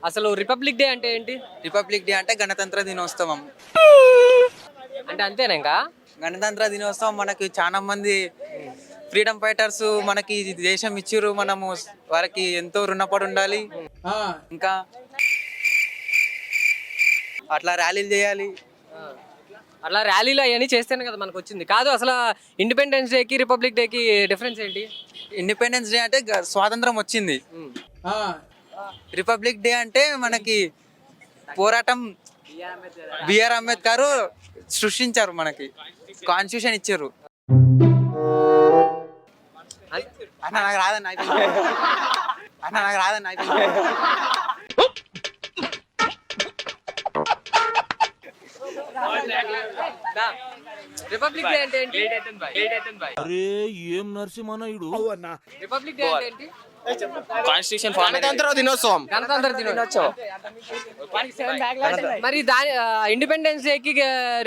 అసలు republic day అంటే ఏంటి? రిపబ్లిక్ డే అంటే గణతంత్ర దినోత్సవం. అంటే అంతేనా ఇంకా? గణతంత్ర దినోత్సవం మనకి చాలా మంది ఫ్రీడమ్ ఫైటర్స్ మనకి ఈ దేశం ఇచ్చిర్రు. మనము వారికి ఎంతో రుణపడి ఉండాలి. ఇంకా అట్లా ర్యాలీలు చేయాలి. అట్లా ర్యాలీలు అవన్నీ చేస్తేనే కదా మనకు వచ్చింది. కాదు అసలు ఇండిపెండెన్స్ డేకి రిపబ్లిక్ డేకి డిఫరెన్స్ ఏంటి? ఇండిపెండెన్స్ డే అంటే స్వాతంత్రం వచ్చింది. రిపబ్లిక్ డే అంటే మనకి పోరాటం బిఆర్ అంబేద్కర్ సృష్టించారు, మనకి కాన్స్టిట్యూషన్ ఇచ్చారు. అన్న నాకు రాదన్న రిపబ్లిక్ డే అంటే ఏంటి? అరే ఏం నరసింహనాయుడు రిపబ్లిక్ డే అంటే ఏంటి? కాన్స్టిట్యూషన్ గణతంత్ర దినోత్సవం. గణతంత్ర దినోత్సవం. మరి దాని ఇండిపెండెన్స్ డేకి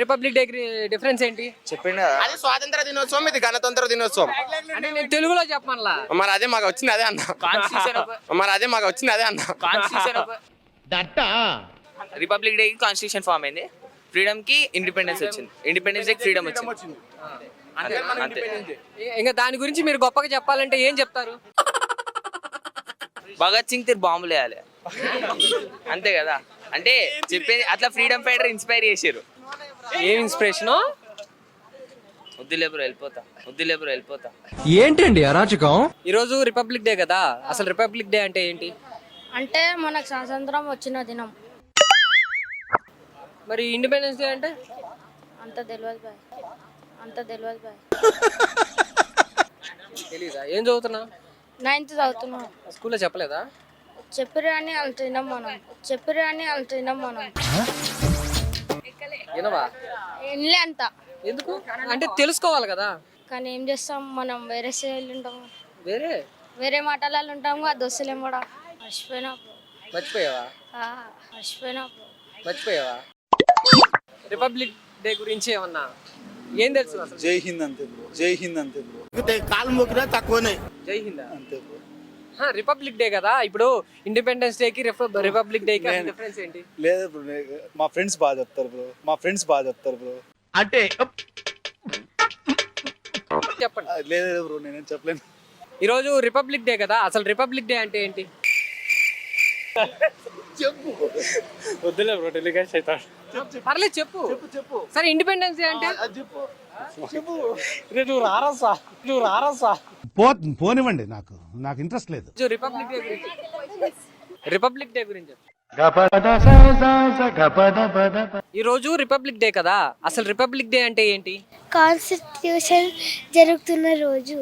రిపబ్లిక్ డేకి డిఫరెన్స్ ఏంటి? చెప్పిండు అది స్వాతంత్ర దినోత్సవం, ఇది గణతంత్ర దినోత్సవం. అంటే నేను తెలుగులో చెప్పమనలా. మరి అదే మాకు వచ్చింది అదే అన్న. రిపబ్లిక్ డే కి కాన్స్టిట్యూషన్ ఫామ్ అయింది, ఫ్రీడమ్ కి ఇండిపెండెన్స్ వచ్చింది, ఇండిపెండెన్స్ డే ఫ్రీడమ్ వచ్చింది. అంతే. ఇంకా దాని గురించి మీరు గొప్పగా చెప్పాలంటే ఏం చెప్తారు? భగత్ సింగ్ తీరు బాంబులు వేయాలి, అంతే కదా. అంటే చెప్పేది అట్లా ఫ్రీడమ్ ఫైటర్ ఇన్స్పైర్ చేసారు. ఏం ఇన్స్పిరేషను? వద్దులే బ్రో వెళ్ళిపోతా. ఏంటండి అరాచకం? ఈరోజు రిపబ్లిక్ డే కదా, అసలు రిపబ్లిక్ డే అంటే ఏంటి? అంటే మనకు స్వాతంత్రం వచ్చిన దినం. మరి ఇండిపెండెన్స్ డే అంటే? అంత తెలియదు బాయ్. తెలీదా? ఏం చదువుతున్నా? 9th చదువుతున్నాం. స్కూల్లో చెప్పలేదా? చెప్పిరు అని అంటున్నాం మనం. వినవా? ఇన్లే అంత. ఎందుకు అంటే తెలుసుకోవాలి కదా. కానీ ఏం చేస్తాం, మనం వేరే శైలి ఉంటాము, వేరే మాటలలో ఉంటాము. ఆ దోస్తులేం కూడా మర్చిపోయావా? రిపబ్లిక్ డే గురించి ఏమన్నా ఏం తెలుసు అసలు? జై హింద్ అంతే బ్రో. కాలు మొక్కినా తక్కువనే. జై హింద్ అంతే బ్రో. రిపబ్లిక్ డే కదా, ఇప్పుడు ఇండిపెండెన్స్ డే కి రిపబ్లిక్ డే కి డిఫరెన్స్ ఏంటి? లేదు బ్రో, మా ఫ్రెండ్స్ బాగా చెప్తారు బ్రో. అంటే చెప్పండి. లేదు బ్రో, నేనేం చెప్పలేను. ఈరోజు రిపబ్లిక్ డే కదా, అసలు రిపబ్లిక్ డే అంటే ఏంటి? వద్దులే బ్రో, టెలికాస్ట్ అవుతాడు. పర్లేదు చెప్పు. సరే ఇండిపెండెన్స్ డే అంటే? నువ్వు రారా పోనివ్వండి, నాకు ఇంట్రెస్ట్ లేదు. రిపబ్లిక్ డే గురించి ఈ రోజు రిపబ్లిక్ డే కదా, అసలు రిపబ్లిక్ డే అంటే ఏంటి? కాన్స్టిట్యూషన్ జరుగుతున్న రోజు.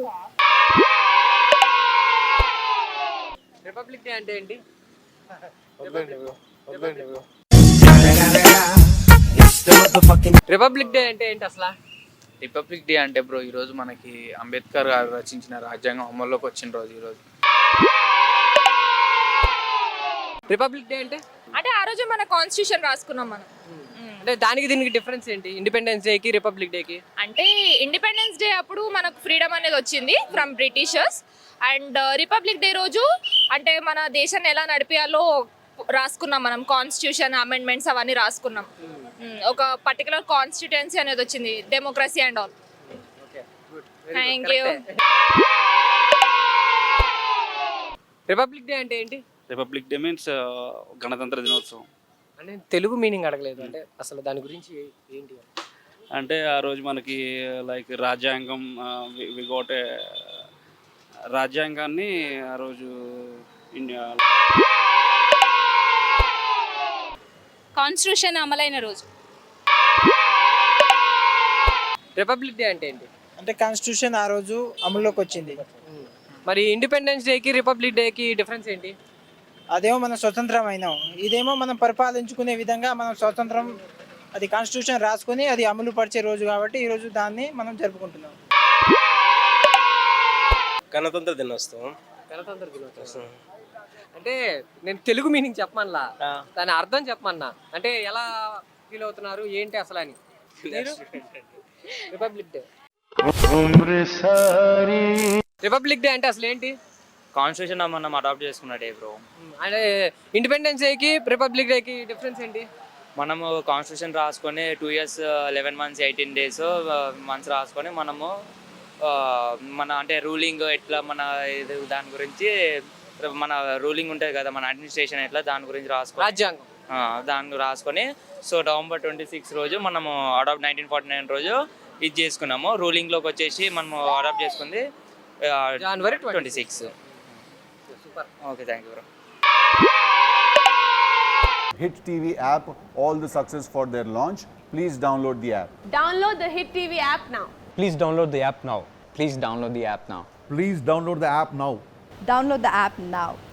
రిపబ్లిక్ డే అంటే ఏంటి? రిపబ్లిక్ డే అంటే ఏంటి అసలు? రిపబ్లిక్ డే అంటే బ్రో, ఈరోజు మనకి అంబేద్కర్ గారు రచించిన రాజ్యాంగం అమల్లోకి వచ్చిన రోజు ఈరోజు. రిపబ్లిక్ డే అంటే ఆ రోజు మన కాన్స్టిట్యూషన్ రాసుకున్నాం మనం. అంటే దానికి దీనికి డిఫరెన్స్ ఏంటి? ఇండిపెండెన్స్ డే కి రిపబ్లిక్ డే కి? అంటే ఇండిపెండెన్స్ డే అప్పుడు మనకు ఫ్రీడమ్ అనేది వచ్చింది from Britishers, and republic day రోజు అంటే మన దేశాన్ని ఎలా నడిపేయాలో రాసుకున్నాం మనం. కాన్స్టిట్యూషన్ అమెండ్మెంట్స్ అవన్నీ రాసుకున్నాం. ఒక పర్టికులర్ కాన్స్టిట్యుయెన్సీ అనేది వచ్చింది, democracy and all. Thank you. Republic day అంటే ఏంటి? రిపబ్లిక్ డే మీన్స్ గణతంత్ర దినోత్సవం. అంటే తెలుగు మీనింగ్ అడగలేదు, అంటే అసలు దాని గురించి ఏంటి? అంటే ఆ రోజు మనకి లైక్ రాజ్యాంగం, విగోటే రాజ్యాంగాన్ని ఆ రోజు ఇండియా కాన్స్టిట్యూషన్ అమలైన రోజు. రిపబ్లిక్ డే అంటే ఏంటి? అంటే కాన్స్టిట్యూషన్ ఆ రోజు అమల్లోకి వచ్చింది. మరి ఇండిపెండెన్స్ డేకి రిపబ్లిక్ డేకి డిఫరెన్స్ ఏంటి? అదేమో మనం స్వతంత్రం అయినాం, ఇదేమో మనం పరిపాలించుకునే విధంగా మనం స్వతంత్రం, అది కాన్స్టిట్యూషన్ రాసుకొని అది అమలు పరిచే రోజు కాబట్టి ఈరోజు దాన్ని మనం జరుపుకుంటున్నాం. గణతంత్ర దినోత్సవం. అంటే నేను తెలుగు మీనింగ్ చెప్పమన్నా, దాని అర్థం చెప్పమన్నా, అంటే ఎలా ఫీల్ అవుతున్నారు ఏంటి అసలు అని. రిపబ్లిక్ డే అంటే అసలు ఏంటి? కాన్స్టిట్యూషన్ మనం అడాప్ట్ చేసుకున్న డే బ్రో. అంటే ఇండిపెండెన్స్ డేకి రిపబ్లిక్ డేకి డిఫరెన్స్ ఏంటి? మనము కాన్స్టిట్యూషన్ రాసుకొని 2 years 11 months 18 days మంత్స్ రాసుకొని మనము మన అంటే రూలింగ్ ఎట్లా మన ఇది దాని గురించి మన రూలింగ్ ఉంటుంది కదా, మన అడ్మినిస్ట్రేషన్ ఎట్లా దాని గురించి రాసుకొని రాజ్యాంగం. దాన్ని రాసుకొని సో November 26 రోజు మనము 1949 రోజు ఇది చేసుకున్నాము. రూలింగ్లోకి వచ్చేసి మనము అడాప్ట్ చేసుకుంది January 26. Okay, thank you bro. Hit TV app, all the success for their launch. Please download the app. Download the Hit TV app now. Please download the app now. Please download the app now. Download the app now.